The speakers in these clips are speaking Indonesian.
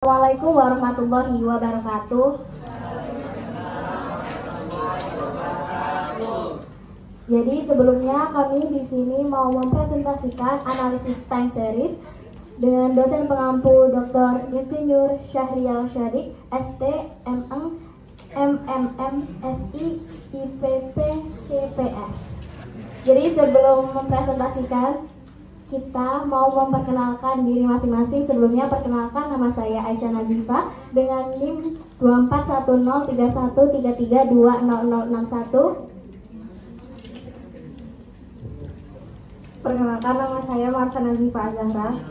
Assalamualaikum warahmatullahi wabarakatuh. Jadi sebelumnya kami di sini mau mempresentasikan analisis time series dengan dosen pengampu Dr. Insinyur Syahrial Syadik, ST, MM, MMM, SI, IPP, CPS. Jadi sebelum mempresentasikan, kita mau memperkenalkan diri masing-masing. Sebelumnya perkenalkan, nama saya Aisyah Nazifa dengan NIM 24103133200061. Perkenalkan, nama saya Marsa Nazifa Zahra.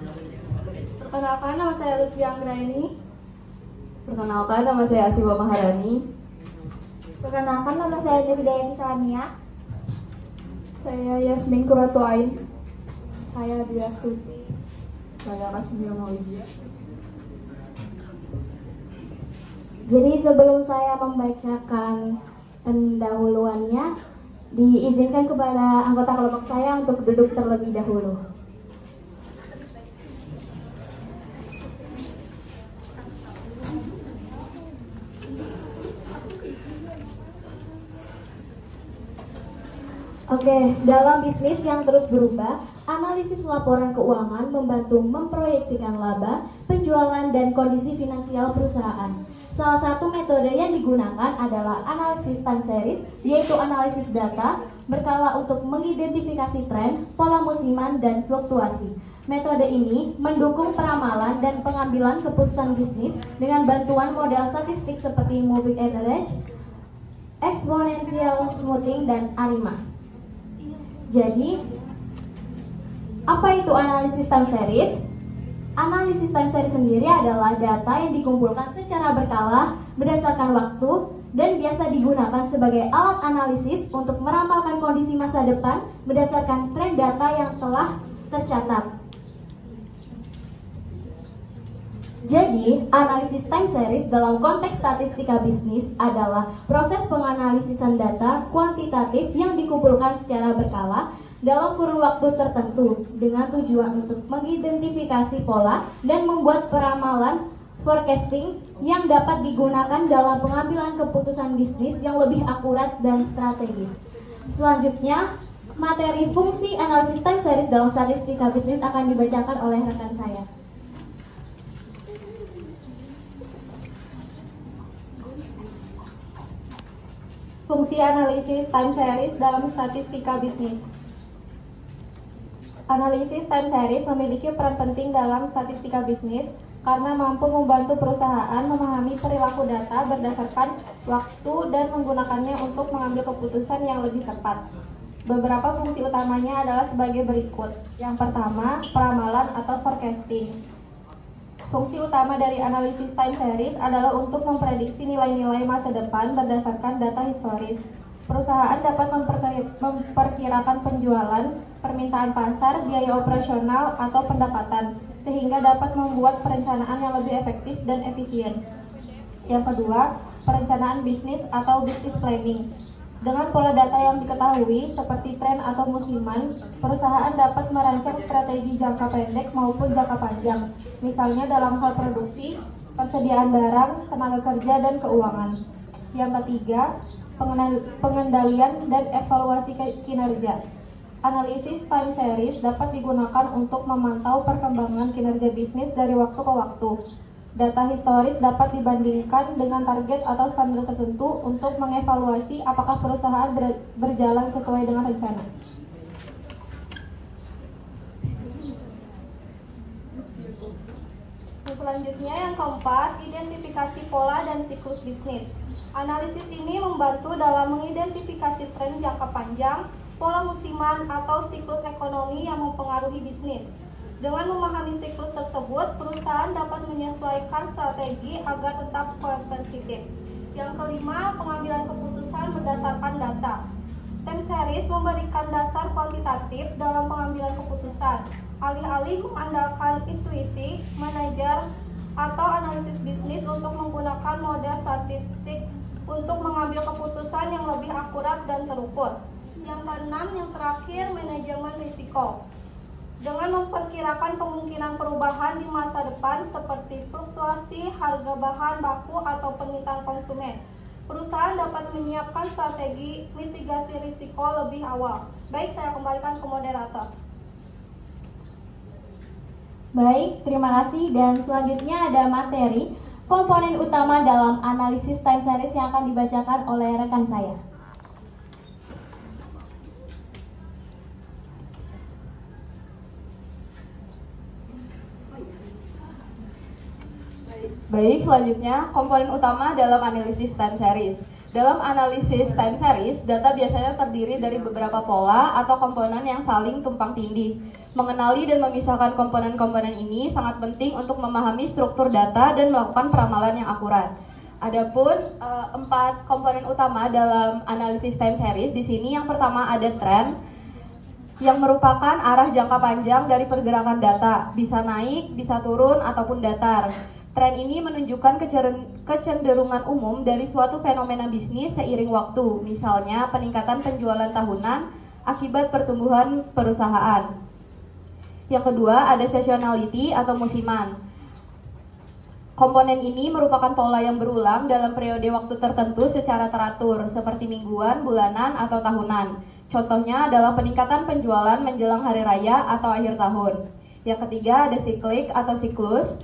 Perkenalkan, nama saya Lutfi Anggraini. Perkenalkan, nama saya Asiwa Maharani. Perkenalkan, nama saya Jebidayati Salamia. Saya Yasmin Kuratuain. Saya Dia Stuti. Saya Rasmia Maulidia. Jadi sebelum saya membacakan pendahuluannya, diizinkan kepada anggota kelompok saya untuk duduk terlebih dahulu. Oke, dalam bisnis yang terus berubah, analisis laporan keuangan membantu memproyeksikan laba, penjualan, dan kondisi finansial perusahaan. Salah satu metode yang digunakan adalah analisis time series, yaitu analisis data berkala untuk mengidentifikasi tren, pola musiman, dan fluktuasi. Metode ini mendukung peramalan dan pengambilan keputusan bisnis dengan bantuan model statistik seperti moving average, exponential smoothing, dan ARIMA. Jadi, apa itu analisis time series? Analisis time series sendiri adalah data yang dikumpulkan secara berkala berdasarkan waktu dan biasa digunakan sebagai alat analisis untuk meramalkan kondisi masa depan berdasarkan tren data yang telah tercatat. Jadi, analisis time series dalam konteks statistika bisnis adalah proses penganalisisan data kuantitatif yang dikumpulkan secara berkala dalam kurun waktu tertentu dengan tujuan untuk mengidentifikasi pola dan membuat peramalan forecasting yang dapat digunakan dalam pengambilan keputusan bisnis yang lebih akurat dan strategis. Selanjutnya, materi fungsi analisis time series dalam statistika bisnis akan dibacakan oleh rekan saya. Fungsi analisis time series dalam statistika bisnis. Analisis time series memiliki peran penting dalam statistika bisnis karena mampu membantu perusahaan memahami perilaku data berdasarkan waktu dan menggunakannya untuk mengambil keputusan yang lebih tepat. Beberapa fungsi utamanya adalah sebagai berikut. Yang pertama, peramalan atau forecasting. Fungsi utama dari analisis time series adalah untuk memprediksi nilai-nilai masa depan berdasarkan data historis. Perusahaan dapat memperkirakan penjualan, permintaan pasar, biaya operasional, atau pendapatan, sehingga dapat membuat perencanaan yang lebih efektif dan efisien. Yang kedua, perencanaan bisnis atau business planning. Dengan pola data yang diketahui, seperti tren atau musiman, perusahaan dapat merancang strategi jangka pendek maupun jangka panjang, misalnya dalam hal produksi, persediaan barang, tenaga kerja, dan keuangan. Yang ketiga, pengendalian dan evaluasi kinerja. Analisis time series dapat digunakan untuk memantau perkembangan kinerja bisnis dari waktu ke waktu. Data historis dapat dibandingkan dengan target atau standar tertentu untuk mengevaluasi apakah perusahaan berjalan sesuai dengan rencana. Selanjutnya yang keempat, identifikasi pola dan siklus bisnis. Analisis ini membantu dalam mengidentifikasi tren jangka panjang, pola musiman, atau siklus ekonomi yang mempengaruhi bisnis. Dengan memahami siklus tersebut, perusahaan dapat menyesuaikan strategi agar tetap kompetitif. Yang kelima, pengambilan keputusan berdasarkan data. Time series memberikan dasar kuantitatif dalam pengambilan keputusan. Alih-alih mengandalkan intuisi, manajer atau analisis bisnis untuk menggunakan model statistik untuk mengambil keputusan yang lebih akurat dan terukur. Yang keenam, yang terakhir, manajemen risiko. dengan memperkirakan kemungkinan perubahan di masa depan seperti fluktuasi harga bahan baku atau permintaan konsumen. Perusahaan dapat menyiapkan strategi mitigasi risiko lebih awal. Baik, saya kembalikan ke moderator. Baik, terima kasih. Dan selanjutnya ada materi komponen utama dalam analisis time series yang akan dibacakan oleh rekan saya. Baik, selanjutnya komponen utama dalam analisis time series. Dalam analisis time series, data biasanya terdiri dari beberapa pola atau komponen yang saling tumpang tindih. Mengenali dan memisahkan komponen-komponen ini sangat penting untuk memahami struktur data dan melakukan peramalan yang akurat. Adapun 4 komponen utama dalam analisis time series di sini, yang pertama ada trend, yang merupakan arah jangka panjang dari pergerakan data, bisa naik, bisa turun, ataupun datar. Tren ini menunjukkan kecenderungan umum dari suatu fenomena bisnis seiring waktu, misalnya peningkatan penjualan tahunan akibat pertumbuhan perusahaan. Yang kedua, ada seasonality atau musiman. Komponen ini merupakan pola yang berulang dalam periode waktu tertentu secara teratur, seperti mingguan, bulanan, atau tahunan. Contohnya adalah peningkatan penjualan menjelang hari raya atau akhir tahun. Yang ketiga, ada siklik atau siklus.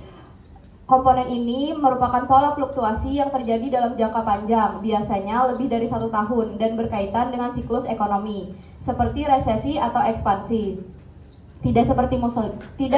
Komponen ini merupakan pola fluktuasi yang terjadi dalam jangka panjang, biasanya lebih dari 1 tahun, dan berkaitan dengan siklus ekonomi, seperti resesi atau ekspansi. Tidak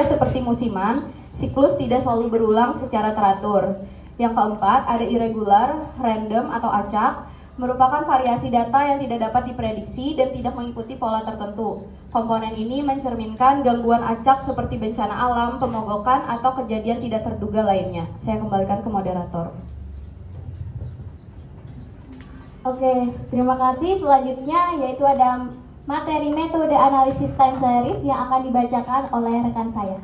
seperti musiman, siklus tidak selalu berulang secara teratur. Yang keempat, ada irregular, random, atau acak, merupakan variasi data yang tidak dapat diprediksi dan tidak mengikuti pola tertentu. Komponen ini mencerminkan gangguan acak seperti bencana alam, pemogokan, atau kejadian tidak terduga lainnya. Saya kembalikan ke moderator. Oke, terima kasih. Selanjutnya yaitu ada materi metode analisis time series yang akan dibacakan oleh rekan saya.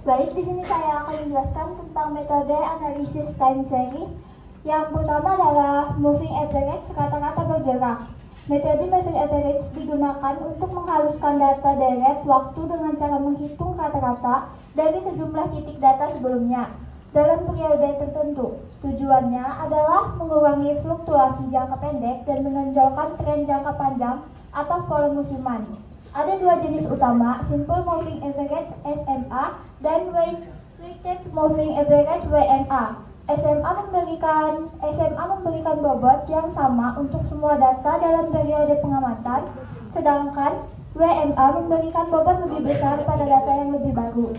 Baik, di sini saya akan menjelaskan tentang metode analisis time series. Yang pertama adalah moving average, kata-kata bergerak. Metode moving average digunakan untuk menghaluskan data deret waktu dengan cara menghitung kata-kata dari sejumlah titik data sebelumnya dalam periode tertentu. Tujuannya adalah mengurangi fluktuasi jangka pendek dan menonjolkan tren jangka panjang atau pola musiman. Ada 2 jenis utama, simple moving average SMA dan weighted moving average WMA. SMA memberikan bobot yang sama untuk semua data dalam periode pengamatan, sedangkan WMA memberikan bobot lebih besar pada data yang lebih baru.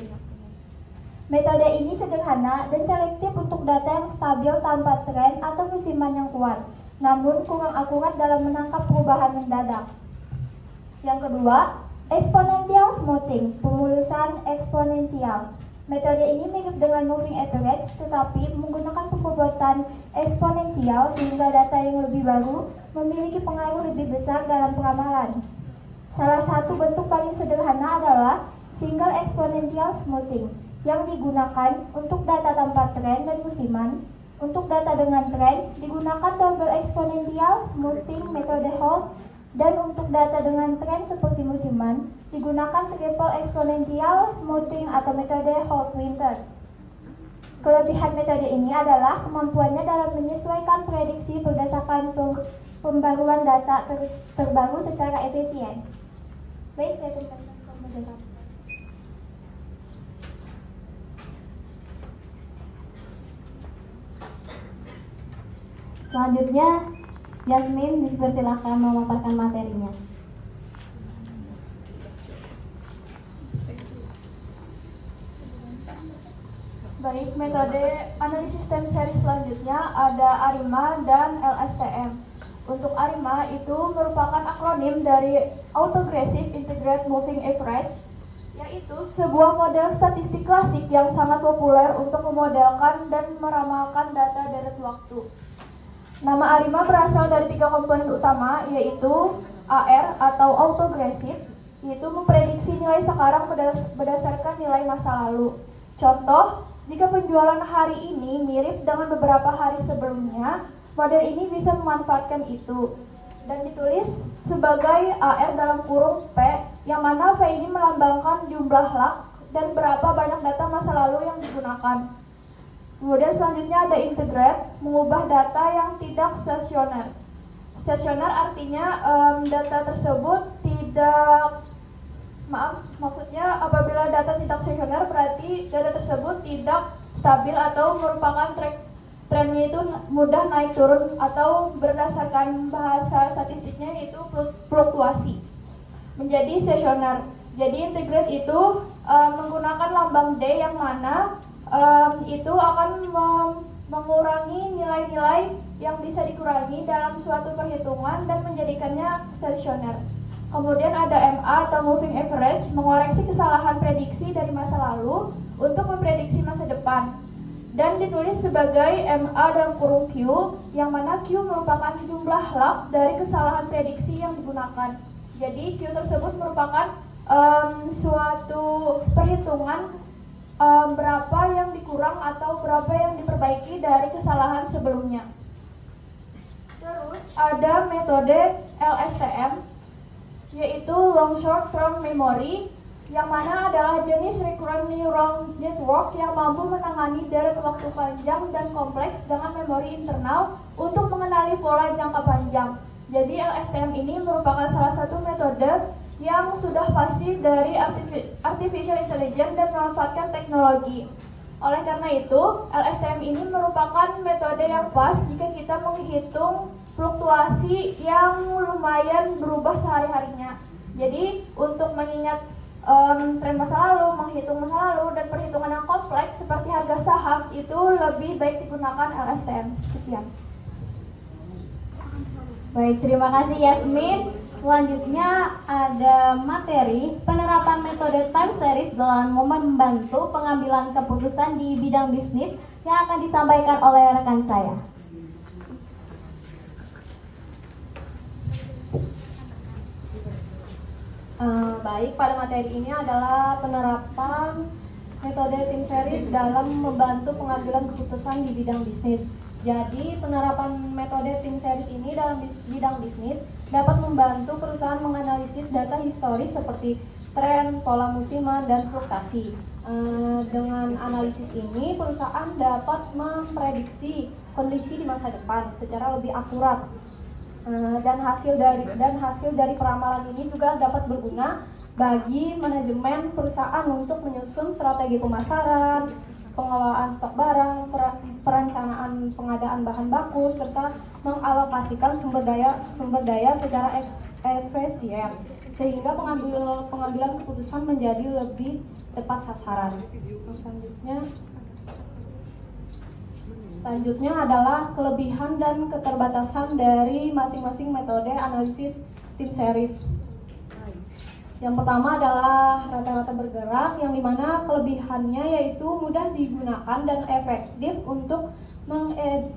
Metode ini sederhana dan selektif untuk data yang stabil tanpa tren atau musiman yang kuat, namun kurang akurat dalam menangkap perubahan mendadak. Yang kedua, exponential smoothing, pemulusan eksponensial. Metode ini mirip dengan moving average, tetapi menggunakan pembobotan eksponensial sehingga data yang lebih baru memiliki pengaruh lebih besar dalam peramalan. Salah satu bentuk paling sederhana adalah single exponential smoothing, yang digunakan untuk data tanpa tren dan musiman. Untuk data dengan tren, digunakan double exponential smoothing metode Holt, dan untuk data dengan tren seperti musiman, digunakan triple exponential smoothing atau metode Holt-Winters. Kelebihan metode ini adalah kemampuannya dalam menyesuaikan prediksi berdasarkan pembaruan data terbaru secara efisien. Baik, saya kembalikan ke moderator. Selanjutnya, Yasmin dipersilakan memaparkan materinya. Baik, metode analisis time series selanjutnya ada ARIMA dan LSTM. Untuk ARIMA itu merupakan akronim dari Autogressive Integrated Moving Average, yaitu sebuah model statistik klasik yang sangat populer untuk memodelkan dan meramalkan data deret waktu. Nama ARIMA berasal dari 3 komponen utama, yaitu AR atau autogressive, yaitu memprediksi nilai sekarang berdasarkan nilai masa lalu. Contoh, jika penjualan hari ini mirip dengan beberapa hari sebelumnya, Model ini bisa memanfaatkan itu dan ditulis sebagai AR dalam kurung P, yang mana P ini melambangkan jumlah lak dan berapa banyak data masa lalu yang digunakan. Kemudian selanjutnya ada integrate, mengubah data yang tidak stasioner. Stasioner artinya data tersebut maksudnya apabila data tidak stasioner berarti data tersebut tidak stabil atau merupakan trennya itu mudah naik turun atau berdasarkan bahasa statistiknya itu fluktuasi menjadi stasioner. Jadi integrate itu menggunakan lambang D yang mana itu akan mengurangi nilai-nilai yang bisa dikurangi dalam suatu perhitungan dan menjadikannya stasioner. Kemudian ada MA atau moving average, mengoreksi kesalahan prediksi dari masa lalu untuk memprediksi masa depan. Dan ditulis sebagai MA dalam kurung Q, yang mana Q merupakan jumlah log dari kesalahan prediksi yang digunakan. Jadi Q tersebut merupakan suatu perhitungan berapa yang dikurang atau berapa yang diperbaiki dari kesalahan sebelumnya. Terus ada metode LSTM, yaitu Long Short Term Memory, yang mana adalah jenis recurrent neural network yang mampu menangani deret waktu panjang dan kompleks dengan memori internal untuk mengenali pola jangka panjang. Jadi LSTM ini merupakan salah satu metode yang sudah pasti dari artificial intelligence dan memanfaatkan teknologi. Oleh karena itu, LSTM ini merupakan metode yang pas jika kita menghitung fluktuasi yang lumayan berubah sehari-harinya. Jadi, untuk mengingat tren masa lalu, menghitung masa lalu, dan perhitungan yang kompleks seperti harga saham itu lebih baik digunakan LSTM. Sekian. Baik, terima kasih Yasmin. Selanjutnya ada materi penerapan metode time series dalam membantu pengambilan keputusan di bidang bisnis yang akan disampaikan oleh rekan saya. Baik, pada materi ini adalah penerapan metode time series dalam membantu pengambilan keputusan di bidang bisnis. Jadi, penerapan metode time series ini dalam bidang bisnis dapat membantu perusahaan menganalisis data historis seperti tren, pola musiman, dan fluktuasi. Dengan analisis ini, perusahaan dapat memprediksi kondisi di masa depan secara lebih akurat. Dan hasil dari peramalan ini juga dapat berguna bagi manajemen perusahaan untuk menyusun strategi pemasaran, pengelolaan stok barang, perencanaan pengadaan bahan baku, serta mengalokasikan sumber daya secara efisien, sehingga pengambilan keputusan menjadi lebih tepat sasaran. Selanjutnya adalah kelebihan dan keterbatasan dari masing-masing metode analisis time series. Yang pertama adalah rata-rata bergerak, yang dimana kelebihannya yaitu mudah digunakan dan efektif untuk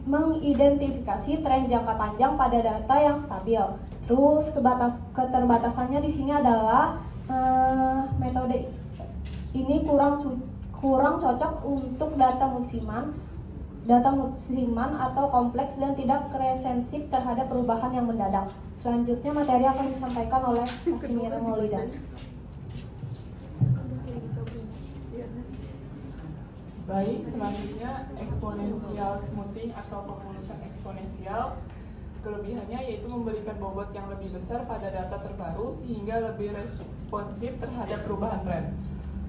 mengidentifikasi tren jangka panjang pada data yang stabil. Terus keterbatasannya di sini adalah metode ini kurang cocok untuk data musiman atau kompleks dan tidak resensif terhadap perubahan yang mendadak. Selanjutnya materi akan disampaikan oleh Kasimir Maulida. Baik, selanjutnya exponential smoothing atau pemulusan eksponensial. Kelebihannya yaitu memberikan bobot yang lebih besar pada data terbaru sehingga lebih responsif terhadap perubahan tren.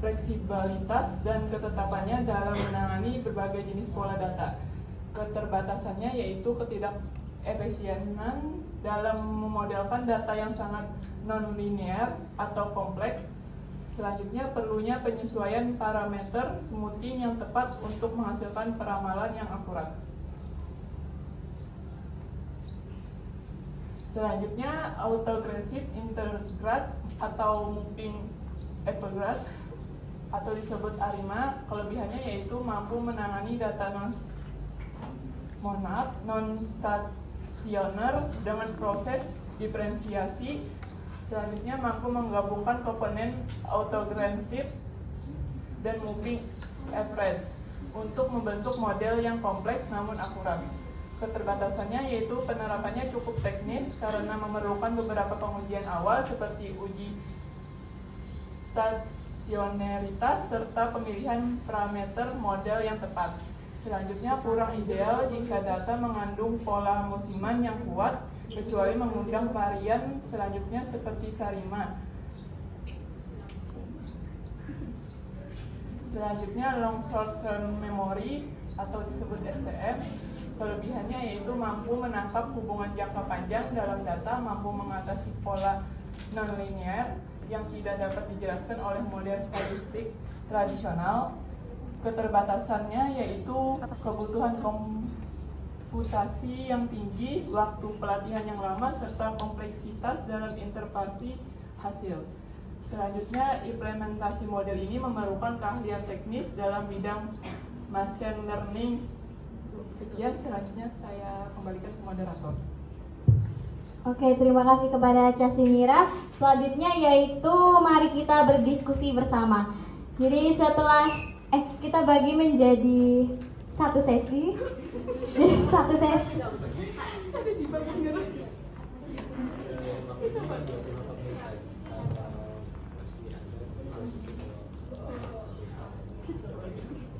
Fleksibilitas dan ketetapannya dalam menangani berbagai jenis pola data. Keterbatasannya yaitu ketidakefisienan dalam memodelkan data yang sangat non-linear atau kompleks. Selanjutnya perlunya penyesuaian parameter smoothing yang tepat untuk menghasilkan peramalan yang akurat. Selanjutnya autogressive integrate atau moving average atau disebut ARIMA. Kelebihannya yaitu mampu menangani data non-stasioner dengan proses diferensiasi. Selanjutnya mampu menggabungkan komponen autogressive dan moving average untuk membentuk model yang kompleks namun akurat. Keterbatasannya yaitu penerapannya cukup teknis karena memerlukan beberapa pengujian awal seperti uji stasionaritas serta pemilihan parameter model yang tepat. Selanjutnya, kurang ideal jika data mengandung pola musiman yang kuat, kecuali mengundang varian selanjutnya seperti Sarima. Selanjutnya, long short term memory atau disebut STM. Kelebihannya yaitu mampu menangkap hubungan jangka panjang dalam data, mampu mengatasi pola nonlinear yang tidak dapat dijelaskan oleh model statistik tradisional. Keterbatasannya yaitu kebutuhan komputasi yang tinggi, waktu pelatihan yang lama, serta kompleksitas dalam interpretasi hasil. Selanjutnya, implementasi model ini memerlukan keahlian teknis dalam bidang machine learning. Sekian, selanjutnya saya kembalikan ke moderator. Oke, terima kasih kepada Casimira. Selanjutnya yaitu mari kita berdiskusi bersama. Jadi setelah kita bagi menjadi satu sesi. Satu sesi.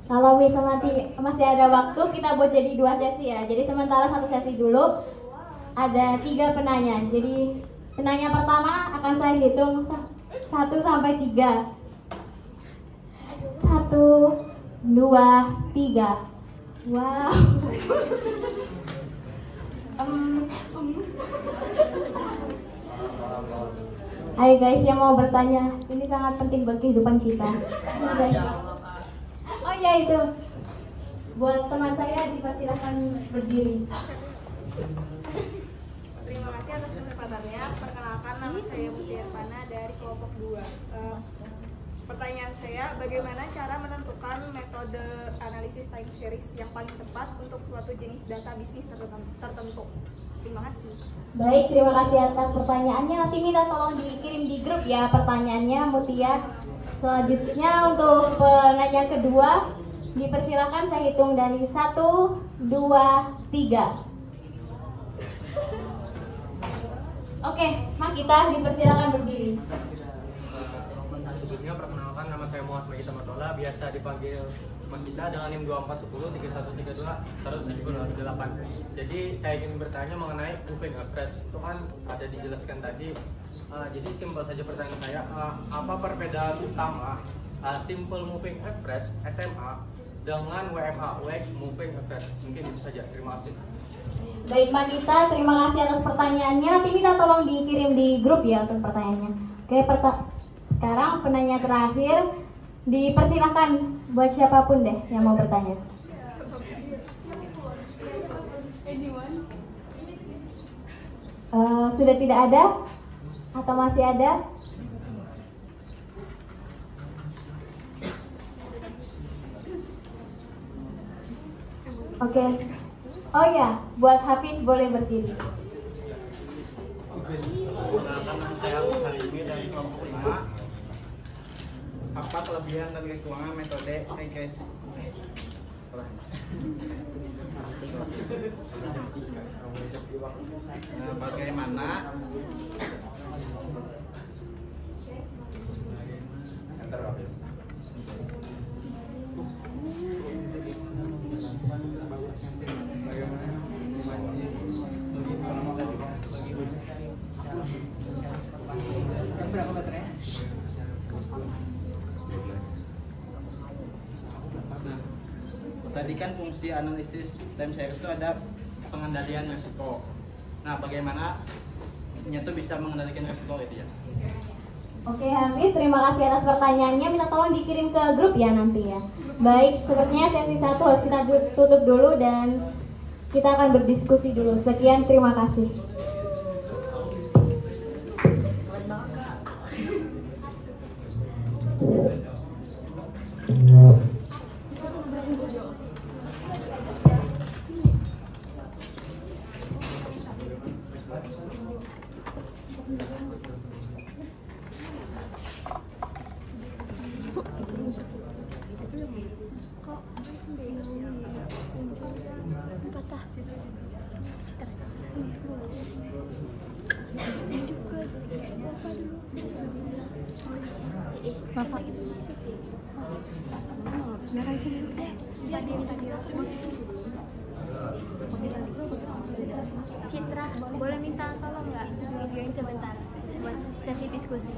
Kalau misal nanti masih ada waktu, kita buat jadi 2 sesi ya. Jadi sementara 1 sesi dulu. Ada 3 penanya. Jadi penanya pertama akan saya hitung 1 sampai 3. 1, 2, 3. Wow. Ayo guys yang mau bertanya, ini sangat penting bagi kehidupan kita. Oh ya itu, buat teman saya dipersilakan berdiri. Terima kasih atas kesempatannya. Perkenalkan, nama saya Mutiara Pana dari kelompok 2. Pertanyaan saya, bagaimana cara menentukan metode analisis time series yang paling tepat untuk suatu jenis data bisnis tertentu? Terima kasih. Baik, terima kasih atas pertanyaannya. Nanti minta tolong dikirim di grup ya pertanyaannya, Mutia. Selanjutnya untuk penanya kedua, dipersilakan saya hitung dari 1, 2, 3. Oke, Mas Gita dipersilakan berdiri. Sebelumnya perkenalkan, nama saya Muhammad Magita Matola, biasa dipanggil Mas Gita dengan NIM 2410 3132 178. Jadi saya ingin bertanya mengenai moving average. Itu kan ada dijelaskan tadi. Jadi simpel saja pertanyaan saya, apa perbedaan utama simple moving average SMA dengan WMA Wake moving average? Mungkin itu saja. Terima kasih. Baik Mbak Gita, terima kasih atas pertanyaannya. Nanti minta tolong dikirim di grup ya untuk pertanyaannya. Oke, sekarang penanya terakhir, dipersilakan buat siapapun deh yang mau bertanya. Sudah tidak ada? Atau masih ada? Oke. Oh ya, buat Hafiz boleh berdiri. Perkenalkan, saya Salimi dari kelompok 5. Apa kelebihan dan kekurangan metode regresi? Bagaimana berapa baterainya? Tadi kan fungsi analisis time series itu ada pengendalian resiko. Nah, bagaimana itu bisa mengendalikan resiko itu ya? Oke Hafiz, terima kasih atas pertanyaannya. Minta tolong dikirim ke grup ya nanti ya. Baik, sepertinya sesi 1 harus kita tutup dulu dan kita akan berdiskusi dulu. Sekian, terima kasih. Patah. Citra, boleh minta tolong nggak videoin sebentar buat sesi diskusi?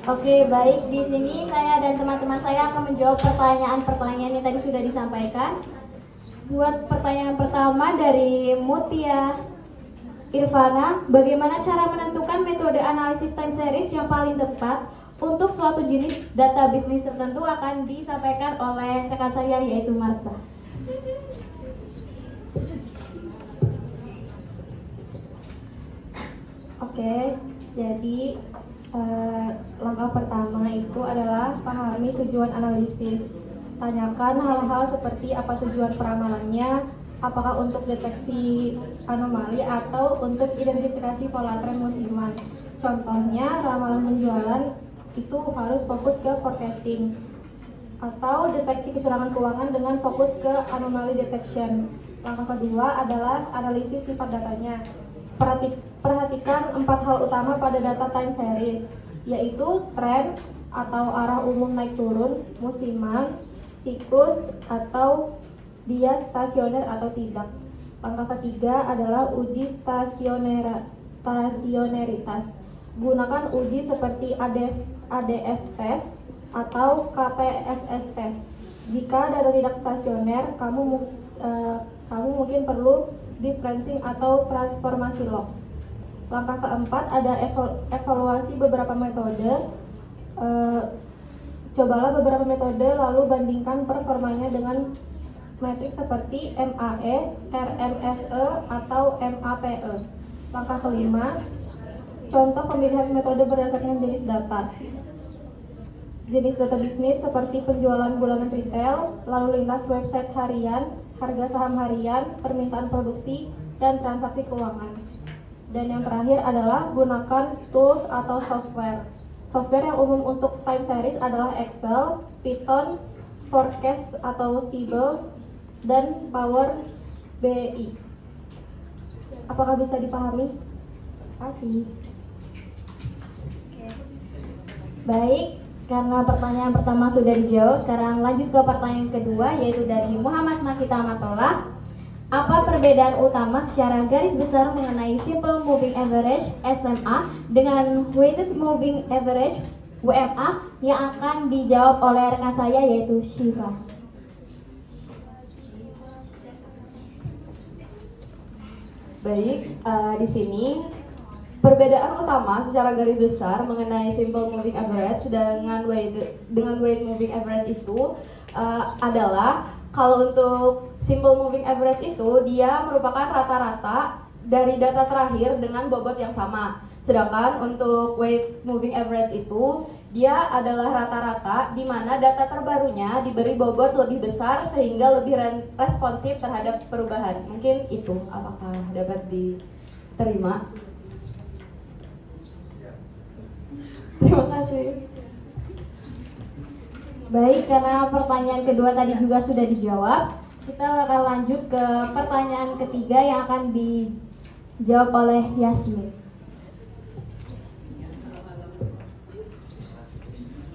Oke, baik. Di sini saya dan teman-teman saya akan menjawab pertanyaan-pertanyaan yang tadi sudah disampaikan. Buat pertanyaan pertama dari Mutia Irvana, bagaimana cara menentukan metode analisis time series yang paling tepat untuk suatu jenis data bisnis tertentu? Akan disampaikan oleh rekan saya yaitu Marsha. Oke, jadi langkah pertama itu adalah pahami tujuan analisis. Tanyakan hal-hal seperti apa tujuan peramalannya, apakah untuk deteksi anomali atau untuk identifikasi pola tren musiman. Contohnya, ramalan penjualan itu harus fokus ke forecasting, atau deteksi kecurangan keuangan dengan fokus ke anomaly detection. Langkah kedua adalah analisis sifat datanya. Perhatikan 4 hal utama pada data time series, yaitu tren atau arah umum naik turun, musiman, siklus, atau dia stasioner atau tidak. Langkah ketiga adalah uji stasioneritas. Gunakan uji seperti ADF test atau KPSS test. Jika data tidak stasioner, kamu mungkin perlu differencing atau transformasi log. Langkah keempat ada evaluasi beberapa metode. Cobalah beberapa metode lalu bandingkan performanya dengan metrik seperti MAE, RMSE, atau MAPE. Langkah kelima, contoh pemilihan metode berdasarkan jenis data. Jenis data bisnis seperti penjualan bulanan retail, lalu lintas website harian, harga saham harian, permintaan produksi, dan transaksi keuangan. Dan yang terakhir adalah gunakan tools atau software. Software yang umum untuk time series adalah Excel, Python, Forecast atau Siebel, dan Power BI. Apakah bisa dipahami? Oke. Baik, karena pertanyaan pertama sudah dijawab, sekarang lanjut ke pertanyaan kedua, yaitu dari Muhammad Makita Matola. Apa perbedaan utama secara garis besar mengenai Simple Moving Average SMA dengan Weighted Moving Average WMA yang akan dijawab oleh rekan saya yaitu Syifa. Baik, di sini perbedaan utama secara garis besar mengenai Simple Moving Average dengan Weighted Moving Average itu adalah kalau untuk Simple Moving Average itu dia merupakan rata-rata dari data terakhir dengan bobot yang sama. Sedangkan untuk Weighted Moving Average itu dia adalah rata-rata di mana data terbarunya diberi bobot lebih besar sehingga lebih responsif terhadap perubahan. Mungkin itu, apakah dapat diterima? Terima kasih. Baik, karena pertanyaan kedua tadi juga sudah dijawab, kita akan lanjut ke pertanyaan ketiga yang akan dijawab oleh Yasmin.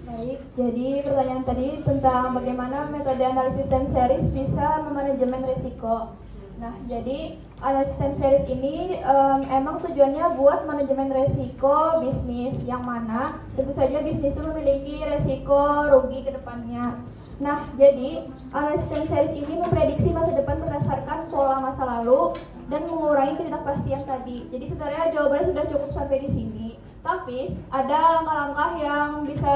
Baik, jadi pertanyaan tadi tentang bagaimana metode analisis time series bisa memanajemen risiko. Nah, jadi analisis time series ini emang tujuannya buat manajemen risiko bisnis, yang mana tentu saja bisnis itu memiliki risiko rugi ke depannya. Nah, jadi analisis time series ini memprediksi masa depan berdasarkan pola masa lalu dan mengurangi ketidakpastian tadi. Jadi sebenarnya jawabannya sudah cukup sampai di sini. Tapi ada langkah-langkah yang bisa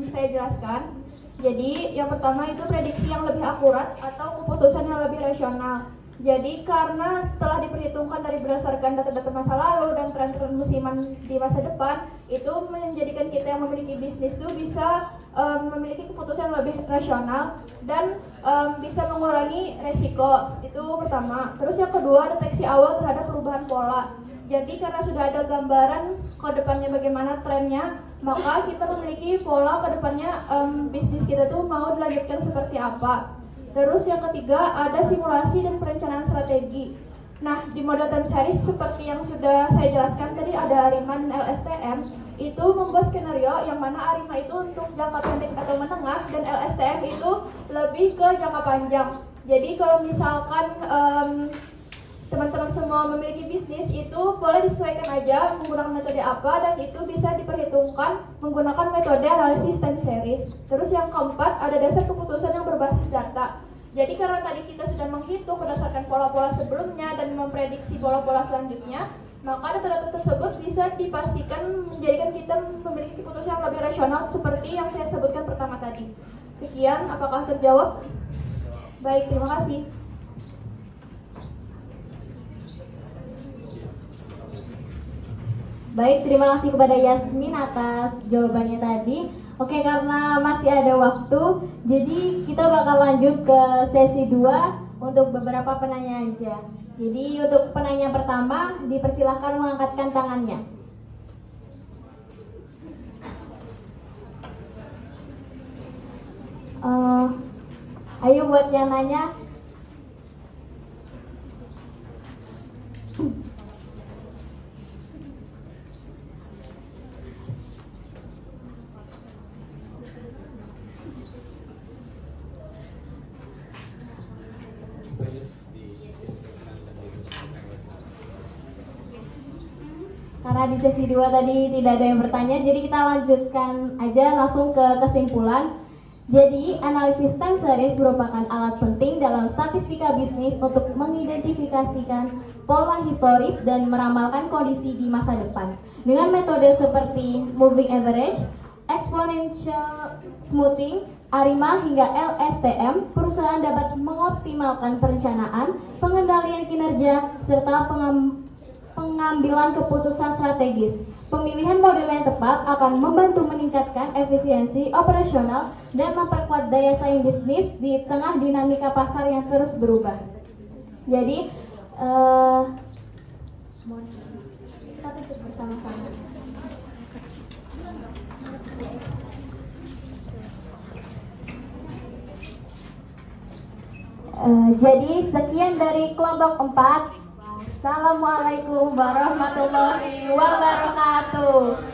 saya jelaskan. Jadi yang pertama itu prediksi yang lebih akurat atau keputusan yang lebih rasional. Jadi karena telah diperhitungkan dari berdasarkan data-data masa lalu dan tren-tren musiman di masa depan, itu menjadikan kita yang memiliki bisnis itu bisa memiliki keputusan yang lebih rasional dan bisa mengurangi resiko. Itu pertama. Terus yang kedua, deteksi awal terhadap perubahan pola. Jadi karena sudah ada gambaran ke depannya bagaimana trennya, maka kita memiliki pola ke depannya bisnis kita tuh mau dilanjutkan seperti apa. Terus yang ketiga, ada simulasi dan perencanaan strategi. Nah, di model time series seperti yang sudah saya jelaskan tadi, ada ARIMA dan LSTM, itu membuat skenario yang mana ARIMA itu untuk jangka pendek atau menengah dan LSTM itu lebih ke jangka panjang. Jadi kalau misalkan teman-teman semua memiliki bisnis, itu boleh disesuaikan aja menggunakan metode apa, dan itu bisa diperhitungkan menggunakan metode analisis time series. Terus yang keempat, ada dasar keputusan yang berbasis data. Jadi karena tadi kita sudah menghitung berdasarkan pola-pola sebelumnya dan memprediksi pola-pola selanjutnya, maka data-data tersebut bisa dipastikan menjadikan kita memiliki keputusan yang lebih rasional seperti yang saya sebutkan pertama tadi. Sekian, apakah terjawab? Baik, terima kasih. Baik, terima kasih kepada Yasmin atas jawabannya tadi. Oke, karena masih ada waktu, jadi kita bakal lanjut ke sesi 2 untuk beberapa penanya aja. Jadi untuk penanya pertama, dipersilahkan mengangkatkan tangannya. Ayo buat yang nanya. Karena di sesi 2 tadi tidak ada yang bertanya, jadi kita lanjutkan aja langsung ke kesimpulan. Jadi, analisis time series merupakan alat penting dalam statistika bisnis untuk mengidentifikasikan pola historis dan meramalkan kondisi di masa depan. Dengan metode seperti moving average, exponential smoothing, ARIMA hingga LSTM, perusahaan dapat mengoptimalkan perencanaan, pengendalian kinerja, serta pengambilan keputusan strategis. Pemilihan model yang tepat akan membantu meningkatkan efisiensi operasional dan memperkuat daya saing bisnis di tengah dinamika pasar yang terus berubah. Jadi, kita tutup bersama-sama. Jadi, sekian dari kelompok 4. Assalamualaikum warahmatullahi wabarakatuh.